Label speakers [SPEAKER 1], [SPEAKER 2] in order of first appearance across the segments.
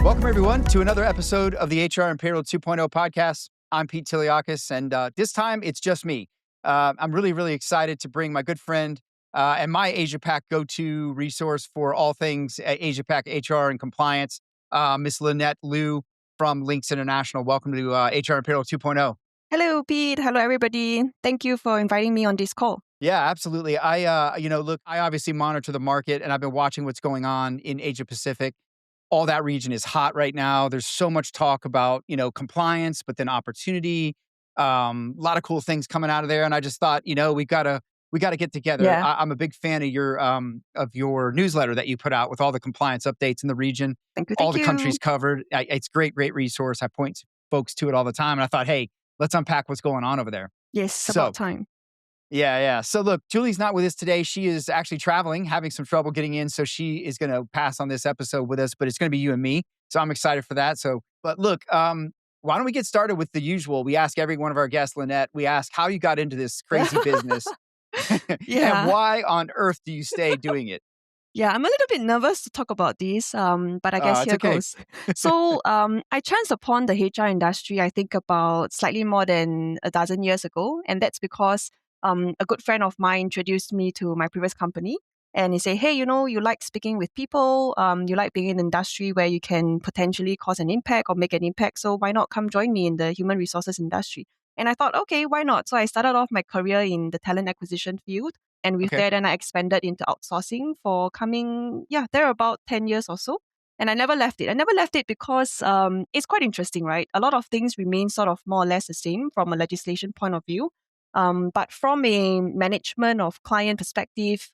[SPEAKER 1] Welcome, everyone, to another episode of the HR and Payroll 2.0 podcast. I'm Pete Tiliakis, and this time it's just me. I'm really, really excited to bring my good friend and my Asia-Pac go-to resource for all things Asia-Pac HR and compliance, Miss Lynette Liew from Links International. Welcome to HR and Payroll 2.0.
[SPEAKER 2] Hello, Pete. Hello, everybody. Thank you for inviting me on this call.
[SPEAKER 1] Yeah, absolutely. I obviously monitor the market, and I've been watching what's going on in Asia-Pacific. All that region is hot right now. There's so much talk about, compliance, but then opportunity. A lot of cool things coming out of there. And I just thought, we gotta get together.
[SPEAKER 2] Yeah.
[SPEAKER 1] I'm a big fan of your newsletter that you put out with all the compliance updates in the region,
[SPEAKER 2] Thank you.
[SPEAKER 1] all the countries covered. It's great resource. I point folks to it all the time. And I thought, hey, let's unpack what's going on over there.
[SPEAKER 2] Yes, about time.
[SPEAKER 1] Yeah. So look, Julie's not with us today. She is actually traveling, having some trouble getting in. So she is going to pass on this episode with us, but it's going to be you and me. So I'm excited for that. But look, why don't we get started with the usual? We ask every one of our guests, Lynette, we ask how you got into this crazy business
[SPEAKER 2] Yeah.
[SPEAKER 1] and why on earth do you stay doing it?
[SPEAKER 2] Yeah, I'm a little bit nervous to talk about this, but I guess
[SPEAKER 1] It's
[SPEAKER 2] here
[SPEAKER 1] okay.
[SPEAKER 2] goes. So I chanced upon the HR industry, I think about slightly more than a dozen years ago. And that's because a good friend of mine introduced me to my previous company. And he said, hey, you like speaking with people, you like being in an industry where you can potentially cause an impact or make an impact. So why not come join me in the human resources industry? And I thought, okay, why not? So I started off my career in the talent acquisition field. And with
[SPEAKER 1] Okay.
[SPEAKER 2] that, then I expanded into outsourcing for there are about 10 years or so. And I never left it. I never left it because it's quite interesting, right? A lot of things remain sort of more or less the same from a legislation point of view. But from a management of client perspective,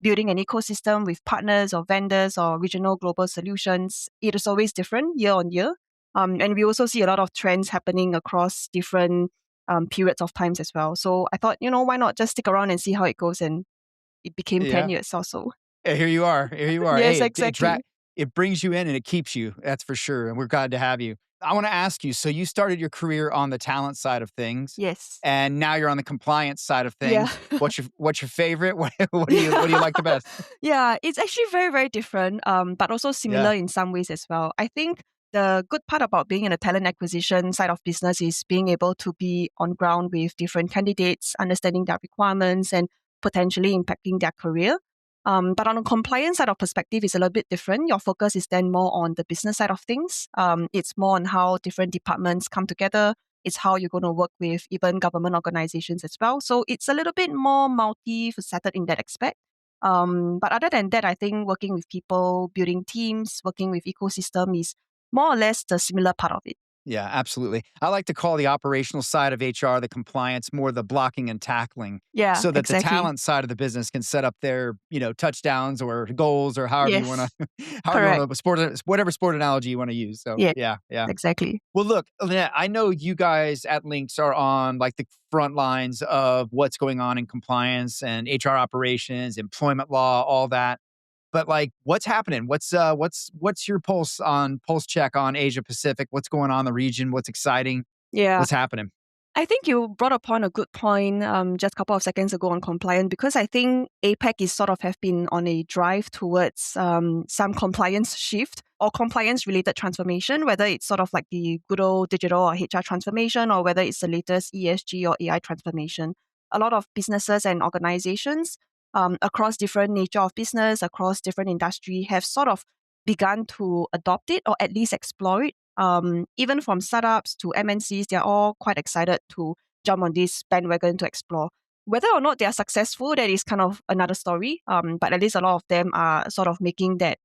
[SPEAKER 2] building an ecosystem with partners or vendors or regional global solutions, it is always different year on year. And we also see a lot of trends happening across different periods of times as well. So I thought, why not just stick around and see how it goes? And it became 10 years or so.
[SPEAKER 1] Here you are.
[SPEAKER 2] Yes,
[SPEAKER 1] Hey,
[SPEAKER 2] exactly.
[SPEAKER 1] it brings you in and it keeps you. That's for sure. And we're glad to have you. I want to ask you, so you started your career on the talent side of things.
[SPEAKER 2] Yes.
[SPEAKER 1] And now you're on the compliance side of things.
[SPEAKER 2] Yeah.
[SPEAKER 1] What's your favorite? What do you like the best?
[SPEAKER 2] Yeah, it's actually very, very different, but also similar in some ways as well. I think the good part about being in the talent acquisition side of business is being able to be on ground with different candidates, understanding their requirements and potentially impacting their career. But on the compliance side of perspective, it's a little bit different. Your focus is then more on the business side of things. It's more on how different departments come together. It's how you're going to work with even government organizations as well. So it's a little bit more multifaceted in that aspect. But other than that, I think working with people, building teams, working with ecosystem is more or less the similar part of it.
[SPEAKER 1] Yeah, absolutely. I like to call the operational side of HR, the compliance, more the blocking and tackling.
[SPEAKER 2] Yeah,
[SPEAKER 1] So that
[SPEAKER 2] exactly.
[SPEAKER 1] the talent side of the business can set up their, touchdowns or goals or however you want to, whatever sport analogy you want to use. So yeah.
[SPEAKER 2] Exactly.
[SPEAKER 1] Well, look, Lynette, I know you guys at Links are on like the front lines of what's going on in compliance and HR operations, employment law, all that. But like, what's happening? What's your pulse check on Asia Pacific? What's going on in the region? What's exciting?
[SPEAKER 2] Yeah.
[SPEAKER 1] What's happening?
[SPEAKER 2] I think you brought upon a good point just a couple of seconds ago on compliance, because I think APAC is sort of have been on a drive towards some compliance shift or compliance-related transformation, whether it's sort of like the good old digital or HR transformation or whether it's the latest ESG or AI transformation. A lot of businesses and organizations across different nature of business, across different industry have sort of begun to adopt it or at least explore it. Even from startups to MNCs, they're all quite excited to jump on this bandwagon to explore. Whether or not they are successful, that is kind of another story. But at least a lot of them are sort of making that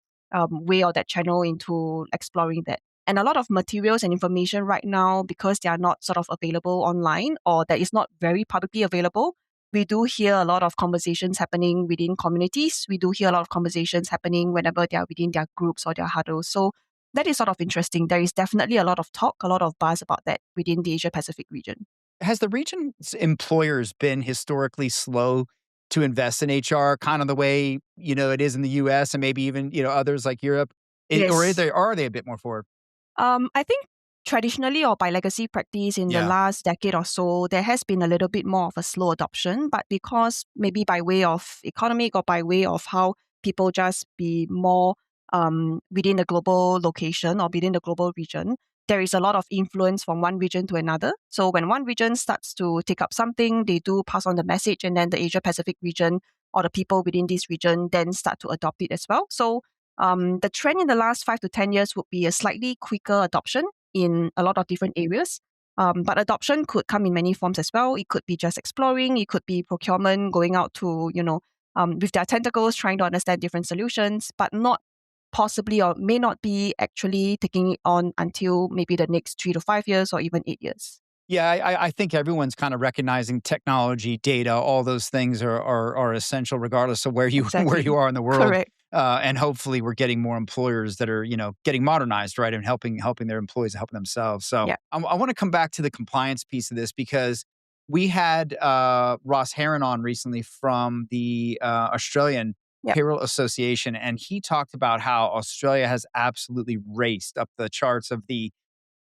[SPEAKER 2] way or that channel into exploring that. And a lot of materials and information right now, because they are not sort of available online or that is not very publicly available, we do hear a lot of conversations happening within communities. We do hear a lot of conversations happening whenever they are within their groups or their huddles. So that is sort of interesting. There is definitely a lot of talk, a lot of buzz about that within the Asia Pacific region.
[SPEAKER 1] Has the region's employers been historically slow to invest in HR, kind of the way, it is in the US and maybe even, others like Europe?
[SPEAKER 2] Yes.
[SPEAKER 1] Or are they a bit more forward?
[SPEAKER 2] I think traditionally or by legacy practice in the last decade or so, there has been a little bit more of a slow adoption, but because maybe by way of economic or by way of how people just be more within the global location or within the global region, there is a lot of influence from one region to another. So when one region starts to take up something, they do pass on the message, and then the Asia Pacific region or the people within this region then start to adopt it as well. So the trend in the last 5 to 10 years would be a slightly quicker adoption in a lot of different areas. But adoption could come in many forms as well. It could be just exploring. It could be procurement, going out to, with their tentacles, trying to understand different solutions, but not possibly or may not be actually taking it on until maybe the next 3 to 5 years or even 8 years.
[SPEAKER 1] Yeah, I think everyone's kind of recognizing technology, data, all those things are essential regardless of where you where
[SPEAKER 2] Exactly.
[SPEAKER 1] you are in the world.
[SPEAKER 2] Correct.
[SPEAKER 1] And hopefully we're getting more employers that are, getting modernized, right? And helping their employees, helping themselves. So
[SPEAKER 2] Yeah.
[SPEAKER 1] I want to come back to the compliance piece of this because we had Ross Heron on recently from the Australian
[SPEAKER 2] Yep.
[SPEAKER 1] Payroll Association, and he talked about how Australia has absolutely raced up the charts of the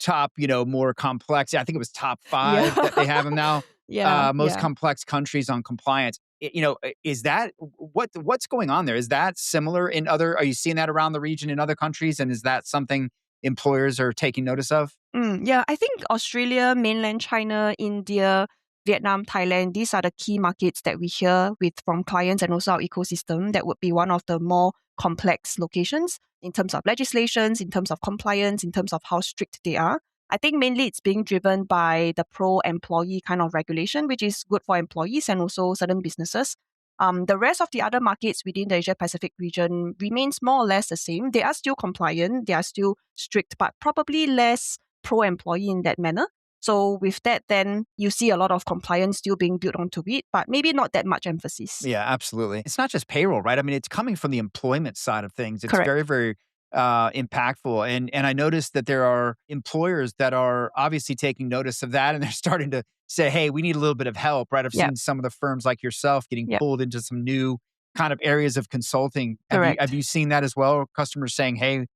[SPEAKER 1] top, more complex. I think it was top
[SPEAKER 2] Yeah.
[SPEAKER 1] 5 that they have them now.
[SPEAKER 2] Yeah.
[SPEAKER 1] Most
[SPEAKER 2] Yeah.
[SPEAKER 1] complex countries on compliance. Is that what's going on there? Is that similar in other? Are you seeing that around the region in other countries? And is that something employers are taking notice of?
[SPEAKER 2] Yeah, I think Australia, mainland China, India, Vietnam, Thailand, these are the key markets that we hear with from clients and also our ecosystem. That would be one of the more complex locations in terms of legislations, in terms of compliance, in terms of how strict they are. I think mainly it's being driven by the pro-employee kind of regulation, which is good for employees and also certain businesses. The rest of the other markets within the Asia Pacific region remains more or less the same. They are still compliant, they are still strict, but probably less pro-employee in that manner. So with that, then you see a lot of compliance still being built onto it, but maybe not that much emphasis.
[SPEAKER 1] Yeah, absolutely. It's not just payroll, right? I mean, it's coming from the employment side of things. It's
[SPEAKER 2] Correct.
[SPEAKER 1] very, very impactful. And I noticed that there are employers that are obviously taking notice of that, and they're starting to say, "Hey, we need a little bit of help." Right? I've
[SPEAKER 2] Yeah.
[SPEAKER 1] seen some of the firms like yourself getting
[SPEAKER 2] Yeah.
[SPEAKER 1] pulled into some new kind of areas of consulting. Have
[SPEAKER 2] Correct.
[SPEAKER 1] you seen that as well? Customers saying, "Hey,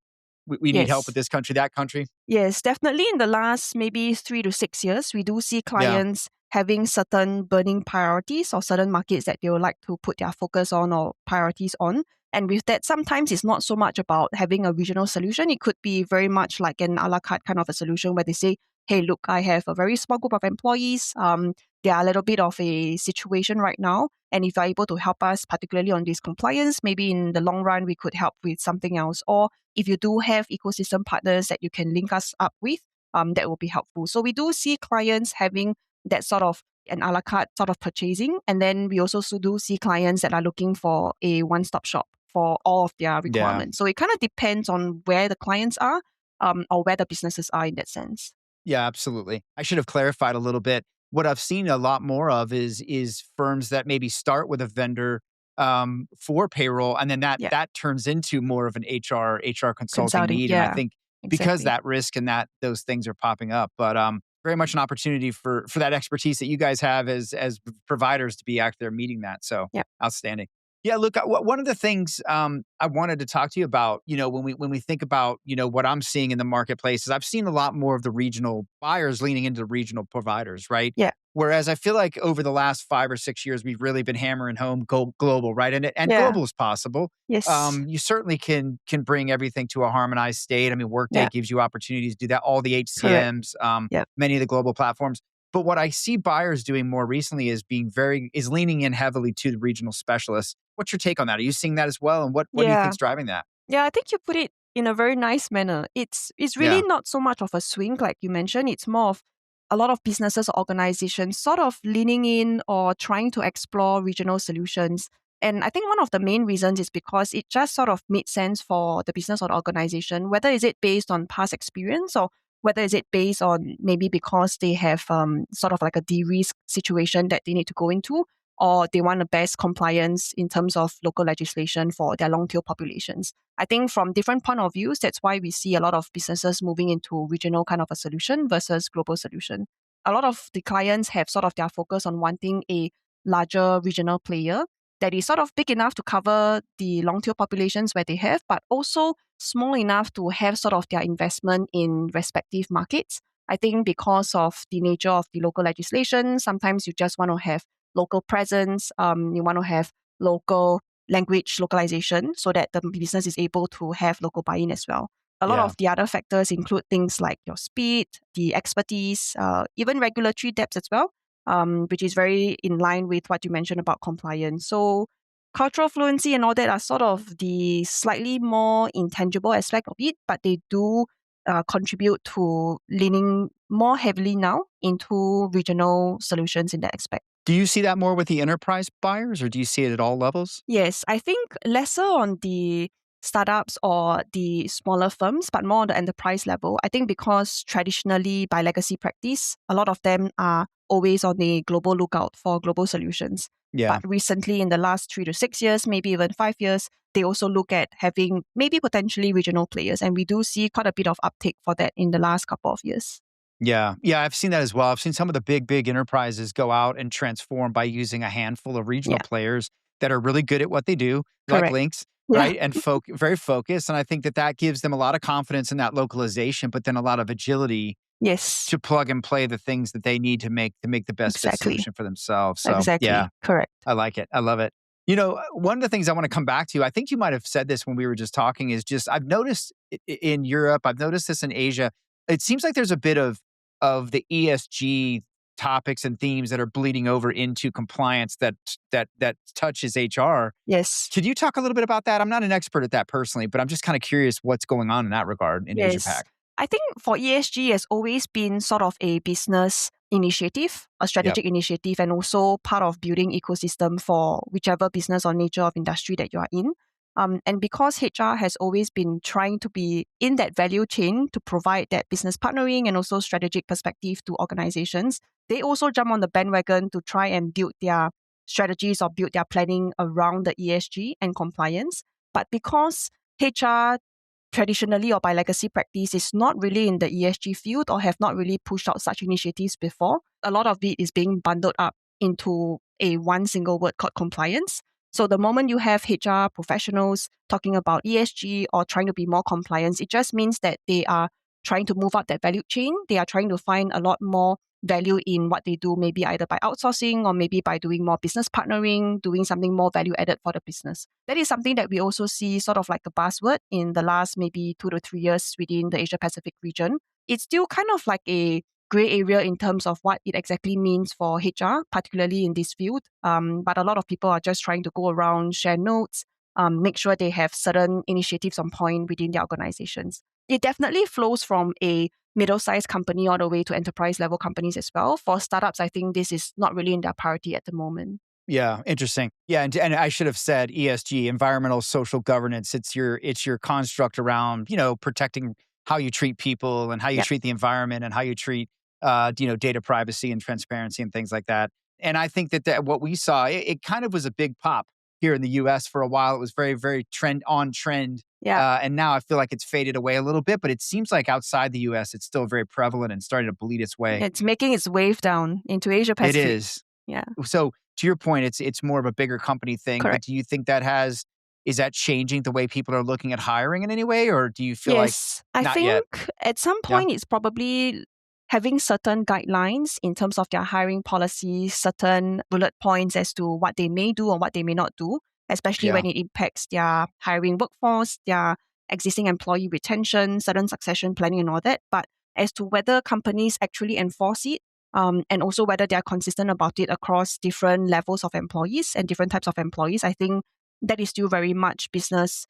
[SPEAKER 1] we need help with
[SPEAKER 2] Yes.
[SPEAKER 1] this country, that country."
[SPEAKER 2] Yes, definitely in the last maybe 3 to 6 years, we do see
[SPEAKER 1] Yeah.
[SPEAKER 2] clients having certain burning priorities or certain markets that they would like to put their focus on or priorities on. And with that, sometimes it's not so much about having a regional solution. It could be very much like an a la carte kind of a solution where they say, hey, look, I have a very small group of employees. They are a little bit of a situation right now. And if you're able to help us, particularly on this compliance, maybe in the long run, we could help with something else. Or if you do have ecosystem partners that you can link us up with, that will be helpful. So we do see clients having that sort of an a la carte sort of purchasing. And then we also do see clients that are looking for a one-stop shop for all of their
[SPEAKER 1] Yeah.
[SPEAKER 2] requirements. So it kind of depends on where the clients are or where the businesses are in that sense.
[SPEAKER 1] Yeah, absolutely. I should have clarified a little bit. What I've seen a lot more of is firms that maybe start with a vendor for payroll, and then that
[SPEAKER 2] Yeah.
[SPEAKER 1] that turns into more of an HR consulting
[SPEAKER 2] Consulting.
[SPEAKER 1] need. And I
[SPEAKER 2] Yeah,
[SPEAKER 1] think because
[SPEAKER 2] exactly.
[SPEAKER 1] that risk and that those things are popping up, but very much an opportunity for that expertise that you guys have as providers to be out there meeting that. So
[SPEAKER 2] Yeah.
[SPEAKER 1] outstanding. Yeah, look, one of the things I wanted to talk to you about, when we think about, what I'm seeing in the marketplace is I've seen a lot more of the regional buyers leaning into the regional providers, right?
[SPEAKER 2] Yeah.
[SPEAKER 1] Whereas I feel like over the last 5 or 6 years, we've really been hammering home global, right? And
[SPEAKER 2] Yeah.
[SPEAKER 1] global is possible.
[SPEAKER 2] Yes.
[SPEAKER 1] You certainly can bring everything to a harmonized state. I mean, Workday
[SPEAKER 2] Yeah.
[SPEAKER 1] gives you opportunities to do that. All the
[SPEAKER 2] Correct.
[SPEAKER 1] HCMs,
[SPEAKER 2] Yeah.
[SPEAKER 1] many of the global platforms. But what I see buyers doing more recently is leaning in heavily to the regional specialists. What's your take on that? Are you seeing that as well? And what do you
[SPEAKER 2] Yeah.
[SPEAKER 1] think's driving that?
[SPEAKER 2] Yeah, I think you put it in a very nice manner. It's really
[SPEAKER 1] Yeah.
[SPEAKER 2] not so much of a swing like you mentioned. It's more of a lot of businesses or organizations sort of leaning in or trying to explore regional solutions. And I think one of the main reasons is because it just sort of made sense for the business or the organization, whether is it based on past experience or whether is it based on maybe because they have sort of like a de-risk situation that they need to go into, or they want the best compliance in terms of local legislation for their long tail populations. I think from different point of views, that's why we see a lot of businesses moving into regional kind of a solution versus global solution. A lot of the clients have sort of their focus on wanting a larger regional player that is sort of big enough to cover the long tail populations where they have, but also small enough to have sort of their investment in respective markets. I think because of the nature of the local legislation, sometimes you just want to have local presence, you want to have local language localization so that the business is able to have local buy-in as well. A lot
[SPEAKER 1] Yeah.
[SPEAKER 2] of the other factors include things like your speed, the expertise, even regulatory depth as well, which is very in line with what you mentioned about compliance. So cultural fluency and all that are sort of the slightly more intangible aspect of it, but they do contribute to leaning more heavily now into regional solutions in that aspect.
[SPEAKER 1] Do you see that more with the enterprise buyers, or do you see it at all levels?
[SPEAKER 2] Yes, I think lesser on the startups or the smaller firms, but more on the enterprise level. I think because traditionally, by legacy practice, a lot of them are always on the global lookout for global solutions.
[SPEAKER 1] Yeah.
[SPEAKER 2] But recently, in the last 3 to 6 years, maybe even 5 years, they also look at having maybe potentially regional players. And we do see quite a bit of uptake for that in the last couple of years.
[SPEAKER 1] Yeah. Yeah. I've seen that as well. I've seen some of the big enterprises go out and transform by using a handful of regional
[SPEAKER 2] Yeah,
[SPEAKER 1] players that are really good at what they do, like
[SPEAKER 2] correct.
[SPEAKER 1] Links,
[SPEAKER 2] Yeah.
[SPEAKER 1] right? And very focused. And I think that that gives them a lot of confidence in that localization, but then a lot of agility
[SPEAKER 2] Yes,
[SPEAKER 1] to plug and play the things that they need to make the best fit
[SPEAKER 2] exactly.
[SPEAKER 1] solution for themselves. So yeah,
[SPEAKER 2] Exactly. Correct.
[SPEAKER 1] I like it. I love it. One of the things I want to come back to, I think you might have said this when we were just talking, is just I've noticed in Europe, I've noticed this in Asia. It seems like there's a bit of the ESG topics and themes that are bleeding over into compliance that touches HR.
[SPEAKER 2] Yes.
[SPEAKER 1] Could you talk a little bit about that? I'm not an expert at that personally, but I'm just kind of curious what's going on in that regard in Asia
[SPEAKER 2] Yes.
[SPEAKER 1] Pac.
[SPEAKER 2] I think for ESG has always been sort of a business initiative, a
[SPEAKER 1] Yep.
[SPEAKER 2] strategic initiative, and also part of building ecosystem for whichever business or nature of industry that you are in. And because HR has always been trying to be in that value chain to provide that business partnering and also strategic perspective to organizations, they also jump on the bandwagon to try and build their strategies or build their planning around the ESG and compliance. But because HR traditionally or by legacy practice is not really in the ESG field or have not really pushed out such initiatives before, a lot of it is being bundled up into a one single word called compliance. So the moment you have HR professionals talking about ESG or trying to be more compliance, it just means that they are trying to move up that value chain. They are trying to find a lot more value in what they do, maybe either by outsourcing or maybe by doing more business partnering, doing something more value added for the business. That is something that we also see sort of like a buzzword in the last maybe 2 to 3 years within the Asia Pacific region. It's still kind of like a gray area in terms of what it exactly means for HR, particularly in this field. But a lot of people are just trying to go around, share notes, make sure they have certain initiatives on point within their organizations. It definitely flows from a middle-sized company all the way to enterprise level companies as well. For startups, I think this is not really in their priority at the moment.
[SPEAKER 1] Yeah, interesting. Yeah, and I should have said ESG, environmental social governance. It's your construct around protecting how you treat people and how you
[SPEAKER 2] Yep.
[SPEAKER 1] treat the environment and how you treat data privacy and transparency and things like that. And I think that what we saw, it kind of was a big pop here in the U.S. for a while. It was very trend,
[SPEAKER 2] Yeah.
[SPEAKER 1] and now I feel like it's faded away a little bit. But it seems like outside the U.S., it's still very prevalent and starting to bleed its way.
[SPEAKER 2] It's making its wave down into Asia
[SPEAKER 1] It
[SPEAKER 2] Pacific.
[SPEAKER 1] is.
[SPEAKER 2] Yeah.
[SPEAKER 1] So to your point, it's more of a bigger company thing, but
[SPEAKER 2] Correct.
[SPEAKER 1] do you think is that changing the way people are looking at hiring in any way, or do you feel like
[SPEAKER 2] Yes, I
[SPEAKER 1] not
[SPEAKER 2] think
[SPEAKER 1] yet?
[SPEAKER 2] at some
[SPEAKER 1] Yeah.
[SPEAKER 2] point it's probably having certain guidelines in terms of their hiring policies, certain bullet points as to what they may do or what they may not do, especially
[SPEAKER 1] Yeah.
[SPEAKER 2] when it impacts their hiring workforce, their existing employee retention, certain succession planning and all that. But as to whether companies actually enforce it, and also whether they are consistent about it across different levels of employees and different types of employees, I think that is still very much business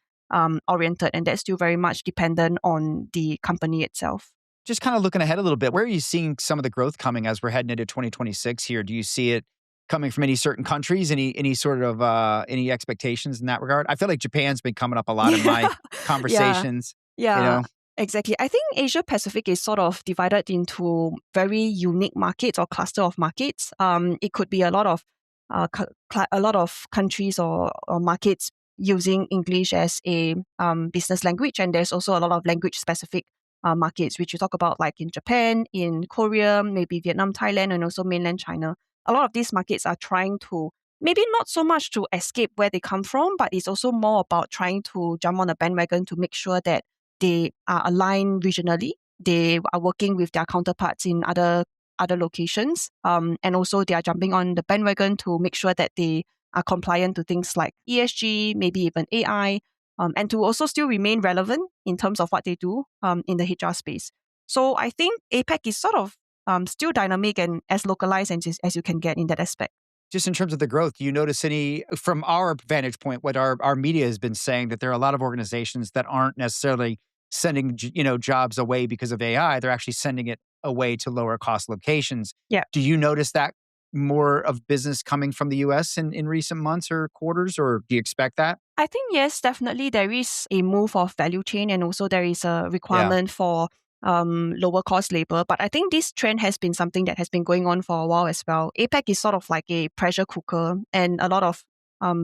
[SPEAKER 2] oriented, and that's still very much dependent on the company itself.
[SPEAKER 1] Just kind of looking ahead a little bit, where are you seeing some of the growth coming as we're heading into 2026 here? Do you see it coming from any certain countries? Any sort of any expectations in that regard? I feel like Japan's been coming up a lot in my
[SPEAKER 2] Yeah,
[SPEAKER 1] conversations. You
[SPEAKER 2] yeah,
[SPEAKER 1] know,
[SPEAKER 2] exactly. I think Asia Pacific is sort of divided into very unique markets or cluster of markets. It could be a lot of a lot of countries or markets using English as a business language, and there's also a lot of language specific markets, which you talk about like in Japan, in Korea, maybe Vietnam, Thailand, and also mainland China. A lot of these markets are trying to maybe not so much to escape where they come from, but it's also more about trying to jump on a bandwagon to make sure that they are aligned regionally. They are working with their counterparts in other locations, and also they are jumping on the bandwagon to make sure that they are compliant to things like ESG, maybe even AI, and to also still remain relevant in terms of what they do in the HR space. So I think APAC is sort of still dynamic and as localized as you can get in that aspect.
[SPEAKER 1] Just in terms of the growth, do you notice any, from our vantage point, what our media has been saying, that there are a lot of organizations that aren't necessarily sending jobs away because of AI. They're actually sending it away to lower cost locations.
[SPEAKER 2] Yeah.
[SPEAKER 1] Do you notice that more of business coming from the US in recent months or quarters, or do you expect that?
[SPEAKER 2] I think yes, definitely there is a move of value chain, and also there is a
[SPEAKER 1] Yeah.
[SPEAKER 2] requirement for lower cost labor. But I think this trend has been something that has been going on for a while as well. APAC is sort of like a pressure cooker, and a lot of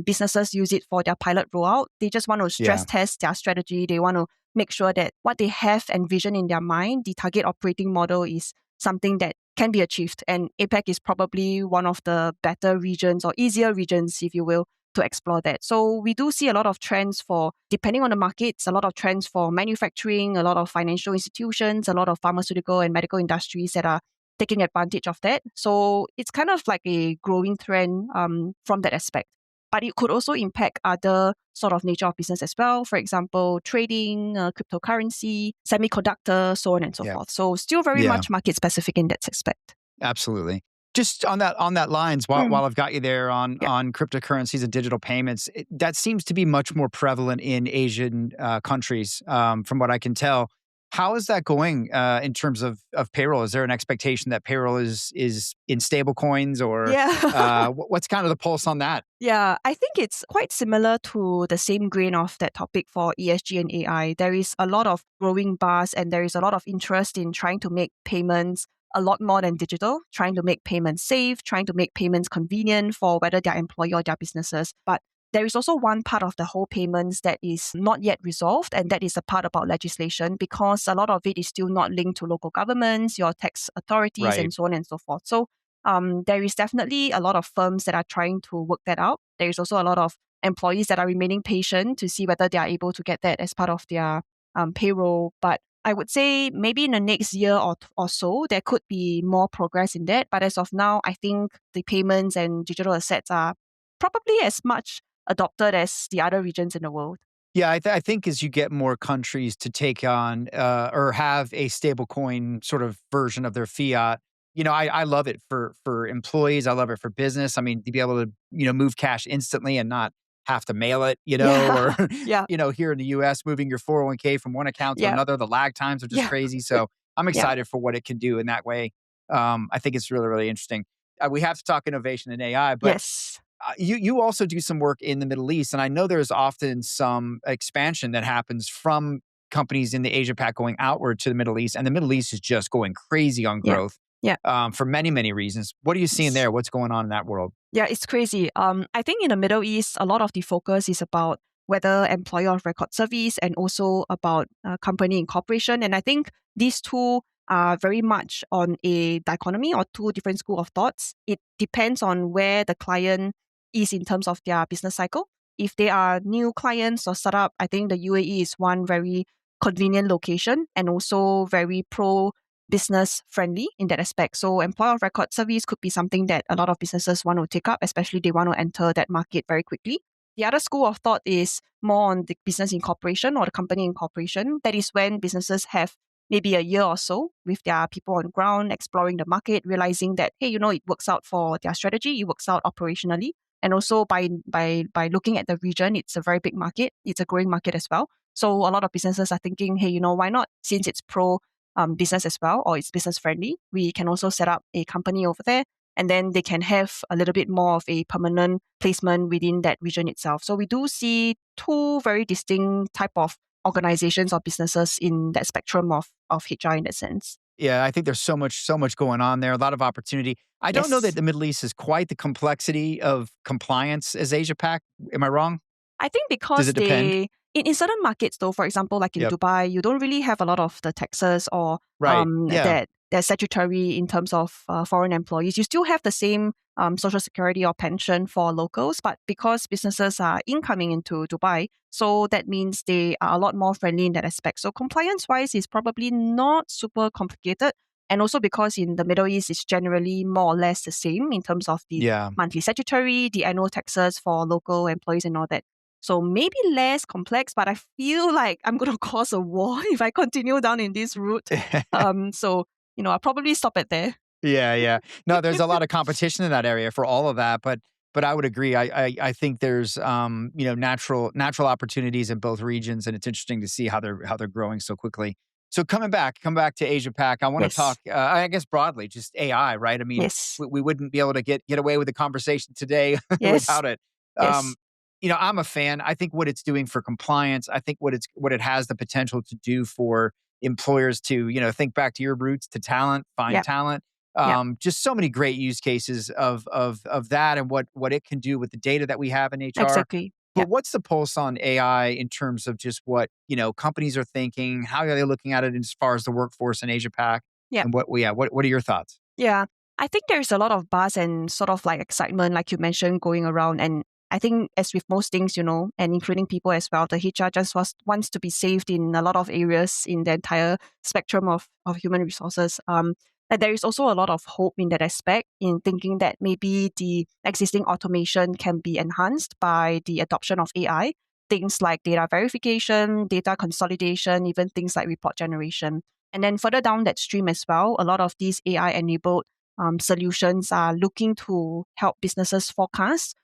[SPEAKER 2] businesses use it for their pilot rollout. They just want to stress
[SPEAKER 1] Yeah.
[SPEAKER 2] test their strategy. They want to make sure that what they have envisioned in their mind, the target operating model, is something that can be achieved. And APAC is probably one of the better regions or easier regions, if you will, to explore that. So we do see a lot of trends for, depending on the markets, a lot of trends for manufacturing, a lot of financial institutions, a lot of pharmaceutical and medical industries that are taking advantage of that. So it's kind of like a growing trend from that aspect. But it could also impact other sort of nature of business as well. For example, trading, cryptocurrency, semiconductor, so on and so
[SPEAKER 1] Yeah.
[SPEAKER 2] forth. So still very
[SPEAKER 1] Yeah.
[SPEAKER 2] much market specific in that aspect.
[SPEAKER 1] Absolutely. Just on that lines, while I've got you there on
[SPEAKER 2] Yeah.
[SPEAKER 1] cryptocurrencies and digital payments, that seems to be much more prevalent in Asian countries, from what I can tell. How is that going in terms of payroll? Is there an expectation that payroll is in stable coins, or
[SPEAKER 2] Yeah.
[SPEAKER 1] what's kind of the pulse on that?
[SPEAKER 2] Yeah, I think it's quite similar to the same grain of that topic for ESG and AI. There is a lot of growing buzz and there is a lot of interest in trying to make payments a lot more than digital, trying to make payments safe, trying to make payments convenient for whether their employee or their businesses. But there is also one part of the whole payments that is not yet resolved, and that is the part about legislation, because a lot of it is still not linked to local governments, your tax authorities,
[SPEAKER 1] Right.
[SPEAKER 2] and so on and so forth. So there is definitely a lot of firms that are trying to work that out. There is also a lot of employees that are remaining patient to see whether they are able to get that as part of their payroll. But I would say maybe in the next year or so, there could be more progress in that. But as of now, I think the payments and digital assets are probably as much adopted as the other regions in the world.
[SPEAKER 1] Yeah, I think as you get more countries to take on or have a stablecoin sort of version of their fiat, I love it for employees. I love it for business. I mean, to be able to move cash instantly and not have to mail it, or
[SPEAKER 2] Yeah. Yeah.
[SPEAKER 1] here in the U.S. moving your 401k from one account to
[SPEAKER 2] Yeah.
[SPEAKER 1] another. The lag times are just
[SPEAKER 2] Yeah.
[SPEAKER 1] crazy. So I'm
[SPEAKER 2] Yeah.
[SPEAKER 1] excited for what it can do in that way. I think it's really, really interesting. We have to talk innovation in AI, but
[SPEAKER 2] Yes.
[SPEAKER 1] you also do some work in the Middle East, and I know there's often some expansion that happens from companies in the Asia Pac going outward to the Middle East, and the Middle East is just going crazy on
[SPEAKER 2] Yeah.
[SPEAKER 1] growth
[SPEAKER 2] Yeah.
[SPEAKER 1] for many, many reasons. What are you seeing there? What's going on in that world?
[SPEAKER 2] Yeah, it's crazy. I think in the Middle East, a lot of the focus is about whether employer of record service and also about company incorporation. And I think these two are very much on a dichotomy or two different school of thoughts. It depends on where the client is in terms of their business cycle. If they are new clients or startup, I think the UAE is one very convenient location and also very pro business friendly in that aspect. So employer of record service could be something that a lot of businesses want to take up, especially they want to enter that market very quickly. The other school of thought is more on the business incorporation or the company incorporation. That is when businesses have maybe a year or so with their people on ground, exploring the market, realizing that, hey, it works out for their strategy, it works out operationally. And also by looking at the region, it's a very big market. It's a growing market as well. So a lot of businesses are thinking, hey, why not? Since it's pro business as well, or it's business friendly, we can also set up a company over there, and then they can have a little bit more of a permanent placement within that region itself. So we do see two very distinct type of organizations or businesses in that spectrum of HR in that sense.
[SPEAKER 1] Yeah, I think there's so much going on there, a lot of opportunity. I don't know that
[SPEAKER 2] Yes.
[SPEAKER 1] the Middle East is quite the complexity of compliance as Asia Pac. Am I wrong?
[SPEAKER 2] I think
[SPEAKER 1] Does
[SPEAKER 2] because
[SPEAKER 1] it depend?
[SPEAKER 2] in certain markets though, for example, like in
[SPEAKER 1] Yep.
[SPEAKER 2] Dubai, you don't really have a lot of the taxes or
[SPEAKER 1] Right. Yeah.
[SPEAKER 2] that statutory in terms of foreign employees. You still have the same social security or pension for locals, but because businesses are incoming into Dubai, so that means they are a lot more friendly in that aspect. So compliance wise is probably not super complicated. And also because in the Middle East, it's generally more or less the same in terms of the monthly statutory, the annual taxes for local employees and all that. So maybe less complex, but I feel like I'm going to cause a war if I continue down in this route. So, I'll probably stop it there.
[SPEAKER 1] Yeah. No, there's a lot of competition in that area for all of that, but I would agree. I think there's natural opportunities in both regions, and it's interesting to see how they're growing so quickly. So coming back to Asia Pac, I want to talk, I guess broadly, just AI, right? I mean,
[SPEAKER 2] Yes.
[SPEAKER 1] we wouldn't be able to get away with the conversation today
[SPEAKER 2] Yes.
[SPEAKER 1] without it.
[SPEAKER 2] Yes.
[SPEAKER 1] I'm a fan. I think what it's doing for compliance, I think what it has the potential to do for employers to, think back to your roots, to talent, find talent. Just so many great use cases of that and what it can do with the data that we have in HR.
[SPEAKER 2] Exactly.
[SPEAKER 1] But what's the pulse on AI in terms of just what, companies are thinking? How are they looking at it as far as the workforce in Asia Pac?
[SPEAKER 2] Yeah.
[SPEAKER 1] And what are your thoughts?
[SPEAKER 2] Yeah. I think there's a lot of buzz and sort of like excitement, like you mentioned, going around. And I think as with most things, and including people as well, the HR just wants to be saved in a lot of areas in the entire spectrum of human resources. And there is also a lot of hope in that aspect, in thinking that maybe the existing automation can be enhanced by the adoption of AI. Things like data verification, data consolidation, even things like report generation. And then further down that stream as well, a lot of these AI-enabled solutions are looking to help businesses forecast,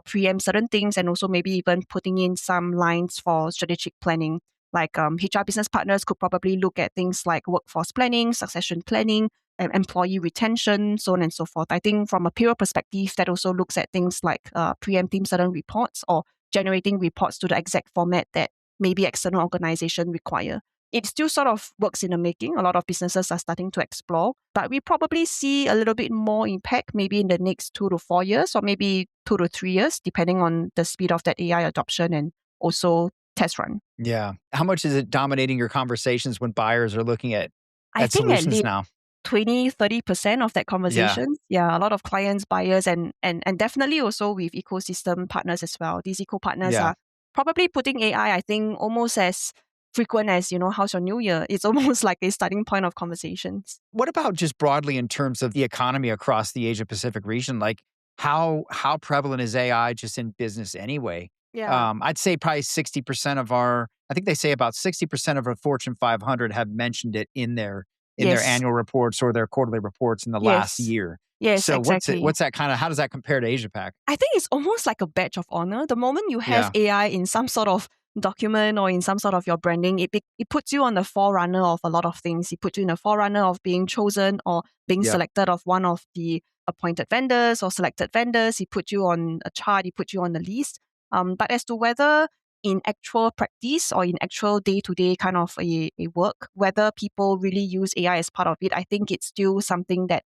[SPEAKER 2] preempt certain things, and also maybe even putting in some lines for strategic planning. Like HR business partners could probably look at things like workforce planning, succession planning, employee retention, so on and so forth. I think from a payroll perspective, that also looks at things like preempting certain reports or generating reports to the exact format that maybe external organization require. It still sort of works in the making. A lot of businesses are starting to explore, but we probably see a little bit more impact maybe in the next 2 to 4 years, or maybe 2 to 3 years, depending on the speed of that AI adoption and also test run.
[SPEAKER 1] Yeah. How much is it dominating your conversations when buyers are looking at
[SPEAKER 2] I think at
[SPEAKER 1] solutions
[SPEAKER 2] least
[SPEAKER 1] now?
[SPEAKER 2] 20-30% of that conversation. Yeah, a lot of clients, buyers, and definitely also with ecosystem partners as well. These eco partners are probably putting AI, I think, almost as frequent as, how's your new year? It's almost like a starting point of conversations.
[SPEAKER 1] What about just broadly in terms of the economy across the Asia Pacific region? Like how prevalent is AI just in business anyway?
[SPEAKER 2] Yeah.
[SPEAKER 1] I'd say probably 60% I think they say about 60% of our Fortune 500 have mentioned it in their
[SPEAKER 2] Yes.
[SPEAKER 1] annual reports or their quarterly reports in the last
[SPEAKER 2] Yes.
[SPEAKER 1] year.
[SPEAKER 2] Yes,
[SPEAKER 1] So
[SPEAKER 2] exactly.
[SPEAKER 1] what's that kind of, how does that compare to Asia Pac?
[SPEAKER 2] I think it's almost like a badge of honor. The moment you have AI in some sort of document or in some sort of your branding, it puts you on the forerunner of a lot of things. It puts you in the forerunner of being chosen or being selected of one of the appointed vendors or selected vendors. It puts you on a chart. It puts you on the list. But as to whether in actual practice or in actual day-to-day kind of a work, whether people really use AI as part of it, I think it's still something that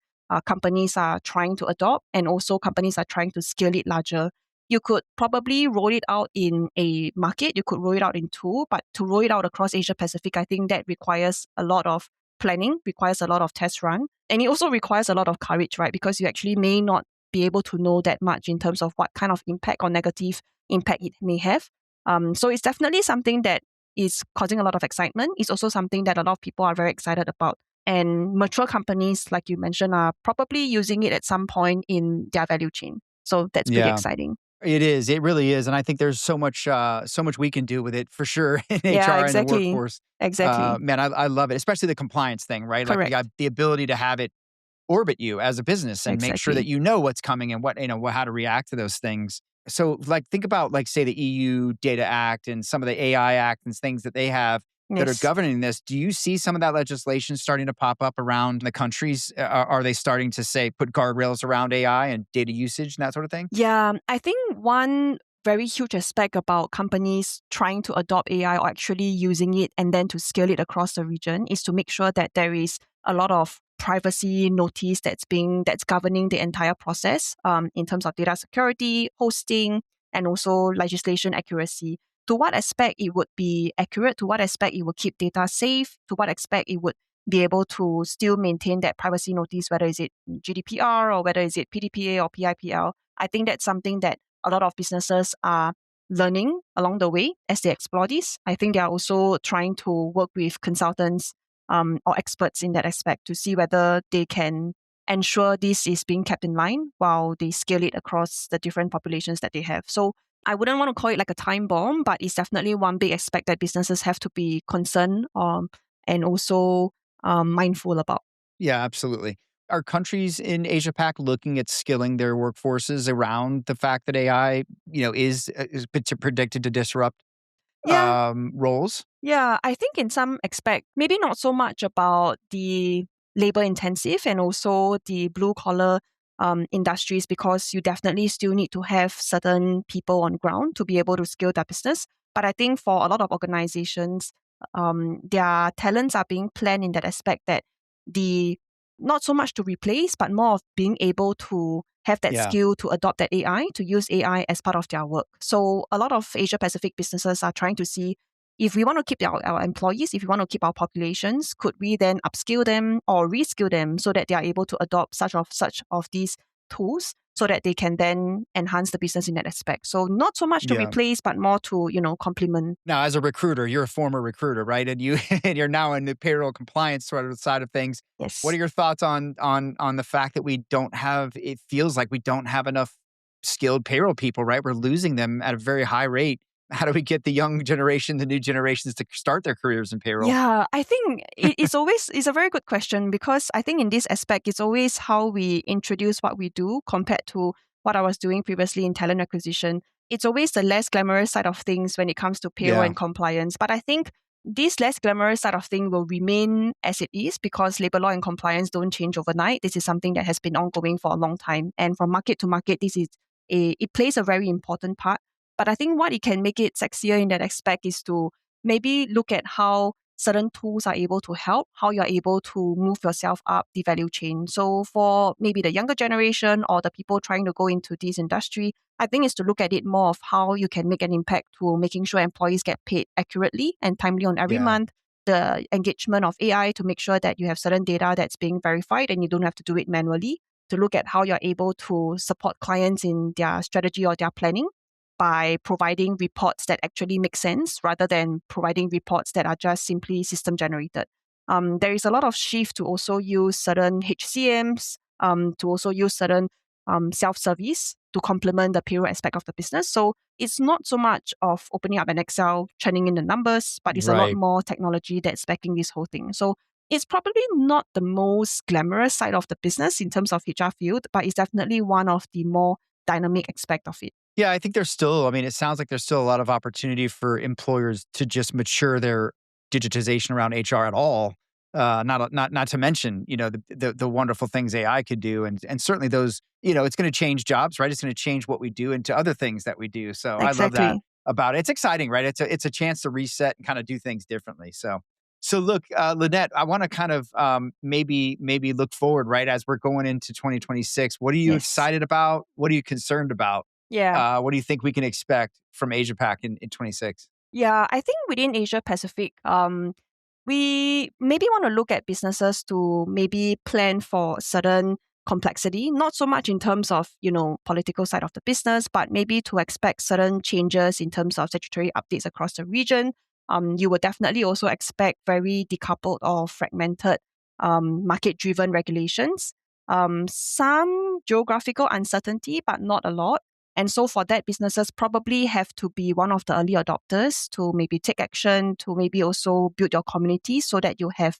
[SPEAKER 2] companies are trying to adopt, and also companies are trying to scale it larger. You could probably roll it out in a market, you could roll it out in two, but to roll it out across Asia Pacific, I think that requires a lot of planning, requires a lot of test run, and it also requires a lot of courage, right? Because you actually may not be able to know that much in terms of what kind of impact or negative impact it may have. So it's definitely something that is causing a lot of excitement. It's also something that a lot of people are very excited about. And mature companies, like you mentioned, are probably using it at some point in their value chain. So that's pretty exciting.
[SPEAKER 1] It is. It really is. And I think there's so much we can do with it for sure in
[SPEAKER 2] Yeah,
[SPEAKER 1] HR and the
[SPEAKER 2] exactly.
[SPEAKER 1] workforce.
[SPEAKER 2] Exactly.
[SPEAKER 1] Man, I love it, especially the compliance thing, right? Like
[SPEAKER 2] Correct.
[SPEAKER 1] the ability to have it orbit you as a business and make sure that
[SPEAKER 2] Exactly.
[SPEAKER 1] you know what's coming and how to react to those things. So like think about like say the EU Data Act and some of the AI Act and things that they have that are
[SPEAKER 2] Yes.
[SPEAKER 1] governing this. Do you see some of that legislation starting to pop up around the countries? Are they starting to say put guardrails around AI and data usage and that sort of thing?
[SPEAKER 2] Yeah, I think one very huge aspect about companies trying to adopt AI or actually using it and then to scale it across the region is to make sure that there is a lot of privacy notice that's governing the entire process in terms of data security, hosting, and also legislation accuracy. To what aspect it would be accurate, to what aspect it would keep data safe, to what aspect it would be able to still maintain that privacy notice, whether is it GDPR or whether is it PDPA or PIPL. I think that's something that a lot of businesses are learning along the way as they explore this. I think they are also trying to work with consultants or experts in that aspect to see whether they can ensure this is being kept in line while they scale it across the different populations that they have. So I wouldn't want to call it like a time bomb, but it's definitely one big aspect that businesses have to be concerned and also mindful about.
[SPEAKER 1] Yeah, absolutely. Are countries in Asia Pac looking at skilling their workforces around the fact that AI, is predicted to disrupt
[SPEAKER 2] Yeah,
[SPEAKER 1] roles?
[SPEAKER 2] yeah, I think in some aspect, maybe not so much about the labor intensive and also the blue collar industries, because you definitely still need to have certain people on ground to be able to scale their business. But I think for a lot of organizations, their talents are being planned in that aspect that the not so much to replace, but more of being able to have that
[SPEAKER 1] Yeah,
[SPEAKER 2] skill to adopt that AI, to use AI as part of their work. So a lot of Asia Pacific businesses are trying to see if we want to keep our employees, if we want to keep our populations, could we then upskill them or reskill them so that they are able to adopt such of these tools so that they can then enhance the business in that aspect. So not so much to
[SPEAKER 1] yeah.
[SPEAKER 2] replace, but more to, complement.
[SPEAKER 1] Now, as a recruiter, you're a former recruiter, right? And you and you're now in the payroll compliance sort of side of things. What are
[SPEAKER 2] Yes.
[SPEAKER 1] your thoughts on the fact that we don't have? It feels like we don't have enough skilled payroll people, right? We're losing them at a very high rate. How do we get the young generation, the new generations, to start their careers in payroll?
[SPEAKER 2] Yeah, I think it's a very good question, because I think in this aspect, it's always how we introduce what we do compared to what I was doing previously in talent acquisition. It's always the less glamorous side of things when it comes to payroll
[SPEAKER 1] Yeah,
[SPEAKER 2] and compliance. But I think this less glamorous side of thing will remain as it is, because labor law and compliance don't change overnight. This is something that has been ongoing for a long time. And from market to market, it plays a very important part. But I think what it can make it sexier in that aspect is to maybe look at how certain tools are able to help, how you're able to move yourself up the value chain. So for maybe the younger generation or the people trying to go into this industry, I think is to look at it more of how you can make an impact to making sure employees get paid accurately and timely on every
[SPEAKER 1] yeah,
[SPEAKER 2] month. The engagement of AI to make sure that you have certain data that's being verified and you don't have to do it manually. To look at how you're able to support clients in their strategy or their planning by providing reports that actually make sense rather than providing reports that are just simply system generated. There is a lot of shift to also use certain HCMs, to also use certain self-service to complement the payroll aspect of the business. So it's not so much of opening up an Excel, churning in the numbers, but it's a lot
[SPEAKER 1] right.
[SPEAKER 2] more technology that's backing this whole thing. So it's probably not the most glamorous side of the business in terms of HR field, but it's definitely one of the more dynamic aspect of it.
[SPEAKER 1] Yeah, I think there's still, I mean, it sounds like there's still a lot of opportunity for employers to just mature their digitization around HR at all. Not to mention, the wonderful things AI could do, and certainly those, it's going to change jobs, right? It's going to change what we do into other things that we do. So I love that
[SPEAKER 2] Exactly.
[SPEAKER 1] about it. It's exciting, right? It's a chance to reset and kind of do things differently. So look, Lynette, I want to kind of maybe look forward, right, as we're going into 2026. What are you
[SPEAKER 2] Yes.
[SPEAKER 1] excited about? What are you concerned about?
[SPEAKER 2] Yeah.
[SPEAKER 1] What do you think we can expect from Asia Pac in 26?
[SPEAKER 2] Yeah. I think within Asia Pacific, we maybe want to look at businesses to maybe plan for certain complexity, not so much in terms of, political side of the business, but maybe to expect certain changes in terms of statutory updates across the region. You would definitely also expect very decoupled or fragmented market-driven regulations. Some geographical uncertainty, but not a lot. And so for that, businesses probably have to be one of the early adopters to maybe take action, to maybe also build your community so that you have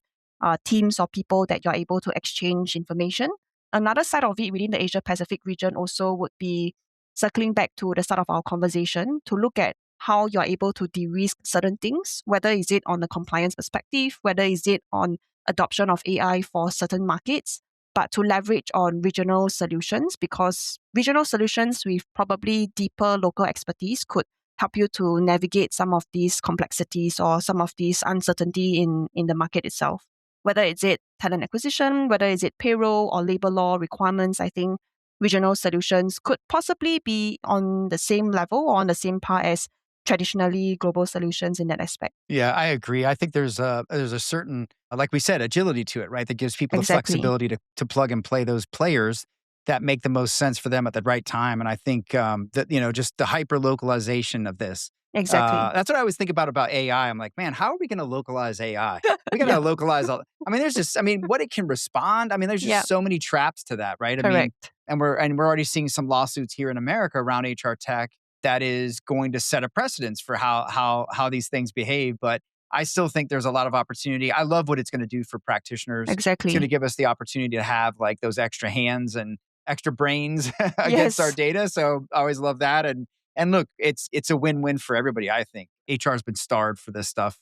[SPEAKER 2] teams of people that you're able to exchange information. Another side of it within the Asia Pacific region also would be circling back to the start of our conversation to look at how you're able to de-risk certain things, whether is it on the compliance perspective, whether is it on adoption of AI for certain markets, but to leverage on regional solutions, because regional solutions with probably deeper local expertise could help you to navigate some of these complexities or some of these uncertainty in the market itself. Whether it's it talent acquisition, whether it's it payroll or labor law requirements, I think regional solutions could possibly be on the same level or on the same par as traditionally global solutions in that aspect.
[SPEAKER 1] Yeah, I agree. I think there's a certain, like we said, agility to it, right? That gives people the
[SPEAKER 2] Exactly.
[SPEAKER 1] flexibility to plug and play those players. that make the most sense for them at the right time. And I think that, just the hyper localization of this.
[SPEAKER 2] Exactly.
[SPEAKER 1] That's what I always think about AI. I'm like, man, how are we going to localize AI? We're going
[SPEAKER 2] Yeah.
[SPEAKER 1] to localize all. I mean, what it can respond. I mean, there's
[SPEAKER 2] Yeah.
[SPEAKER 1] just so many traps to that, right? I mean,
[SPEAKER 2] Correct.
[SPEAKER 1] and we're already seeing some lawsuits here in America around HR tech that is going to set a precedence for how these things behave. But I still think there's a lot of opportunity. I love what it's going to do for practitioners. It's going to
[SPEAKER 2] Exactly.
[SPEAKER 1] give us the opportunity to have like those extra hands and extra brains against our
[SPEAKER 2] Yes.
[SPEAKER 1] data. So I always love that. And look, it's a win-win for everybody, I think. HR has been starved for this stuff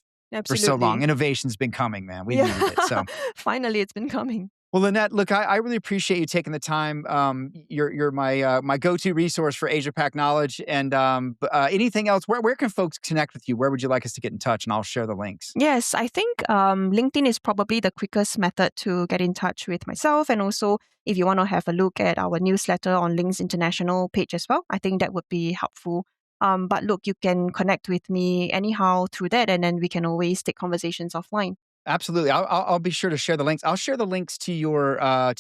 [SPEAKER 1] for so long.
[SPEAKER 2] Absolutely.
[SPEAKER 1] Innovation's been coming, man. We
[SPEAKER 2] Yeah.
[SPEAKER 1] needed it. So
[SPEAKER 2] Finally, it's been coming.
[SPEAKER 1] well, Lynette, look, I really appreciate you taking the time. You're my go-to resource for Asia Pac knowledge. And anything else? Where can folks connect with you? Where would you like us to get in touch? And I'll share the links.
[SPEAKER 2] Yes, I think LinkedIn is probably the quickest method to get in touch with myself. And also, if you want to have a look at our newsletter on Links International page as well, I think that would be helpful. But look, you can connect with me anyhow through that, and then we can always take conversations offline.
[SPEAKER 1] Absolutely. I'll be sure to share the links. I'll share the links to your I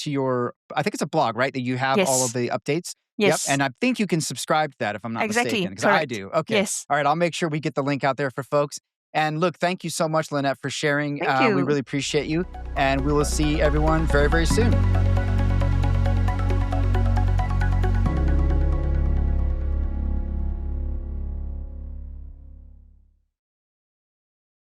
[SPEAKER 1] think it's a blog, right? That you have all of
[SPEAKER 2] Yes.
[SPEAKER 1] the updates. Yep.
[SPEAKER 2] Yes.
[SPEAKER 1] And I think you can subscribe to that if I'm not
[SPEAKER 2] Exactly.
[SPEAKER 1] mistaken, because I
[SPEAKER 2] Correct.
[SPEAKER 1] do. Okay.
[SPEAKER 2] Yes.
[SPEAKER 1] All right. I'll make sure we get the link out there for folks. And look, thank you so much, Lynette, for sharing.
[SPEAKER 2] Thank
[SPEAKER 1] We
[SPEAKER 2] you.
[SPEAKER 1] really appreciate you. And we will see everyone very, very soon.